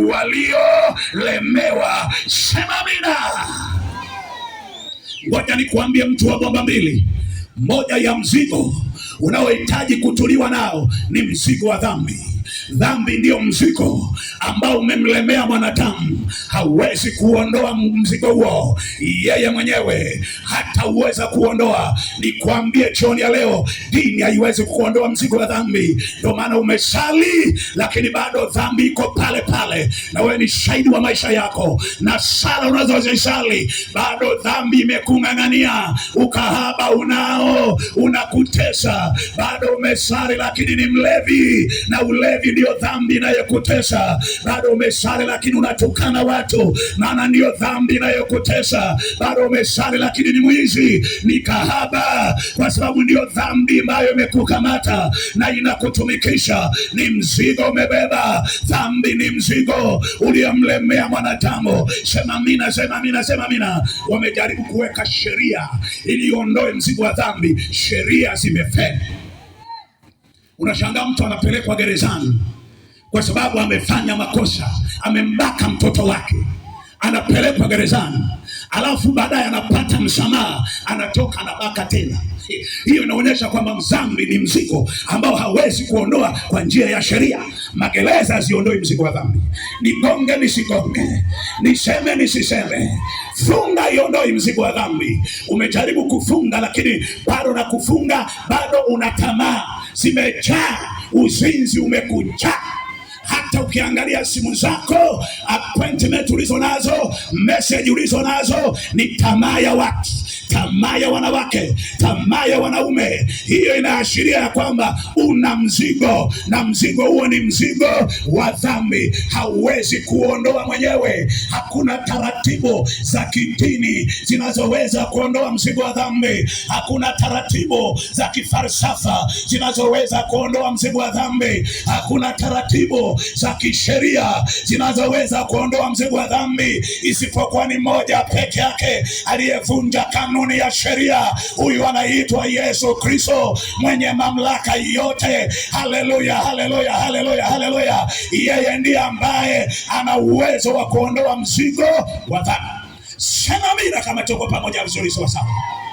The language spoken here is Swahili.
waliolemewa. Sema amina. Ngoja nikuambie mtu wa bomba mbili, moja ya mzigo unaohitaji kutuliwa nao ni mzigo wa dhambi. Dhambi ndiyo mzigo ambao umemlemea mwanadamu. Hawezi kuondoa mzigo huo yeye mwenyewe, hata uweza kuondoa. Nikwambie jioni ya leo, dini haiwezi kuondoa mzigo wa dhambi. Ndio maana umesali, lakini bado dhambi iko pale pale, na wewe ni shahidi wa maisha yako. Na sala unazozisali, bado dhambi imekung'ang'ania. Ukahaba unao, unakutesa. Bado umesali, lakini ni mlevi, na ulevi ndio dhambi inayokutesa. Bado umesali, lakini unatukana watu, maana ndio dhambi inayokutesa. Bado umesali, lakini ni mwizi, ni kahaba, kwa sababu ndio dhambi ambayo imekukamata na inakutumikisha. Ni mzigo umebeba. Dhambi ni mzigo uliomlemea mwanadamu. Sema amina, sema amina, sema amina. Wamejaribu kuweka sheria ili iondoe mzigo wa dhambi. Sheria zimefeli. Unashangaa mtu anapelekwa gerezani kwa sababu amefanya makosa, amembaka mtoto wake, anapelekwa gerezani, alafu baadaye anapata msamaha, anatoka anabaka tena. Hiyo inaonyesha kwamba dhambi ni mzigo ambao hawezi kuondoa kwa njia ya sheria. Magereza ziondoi mzigo wa dhambi. Nigonge nisigonge, niseme nisiseme, funga iondoi mzigo wa dhambi. Umejaribu kufunga, lakini bado na kufunga, bado una tamaa zimejaa, uzinzi umekujaa. Hata ukiangalia simu zako, appointment ulizo nazo, message ulizo nazo, ni tamaa ya watu, tamaa ya wanawake, tamaa ya wanaume. Hiyo inaashiria ya kwamba una mzigo, na mzigo huo ni mzigo wa dhambi. Hauwezi kuondoa mwenyewe. Hakuna taratibu za kidini zinazoweza kuondoa mzigo wa dhambi. Hakuna taratibu za kifalsafa zinazoweza kuondoa mzigo wa dhambi. Hakuna taratibu za kisheria zinazoweza kuondoa mzigo wa dhambi, isipokuwa ni moja peke yake aliyevunja kanuni ya sheria. Huyu anaitwa Yesu Kristo, mwenye mamlaka yote. Haleluya, haleluya, haleluya, haleluya. Yeye ndiye ambaye ana uwezo wa kuondoa mzigo wa dhambi. Sema amina kama tuko pamoja vizuri sawa sawa.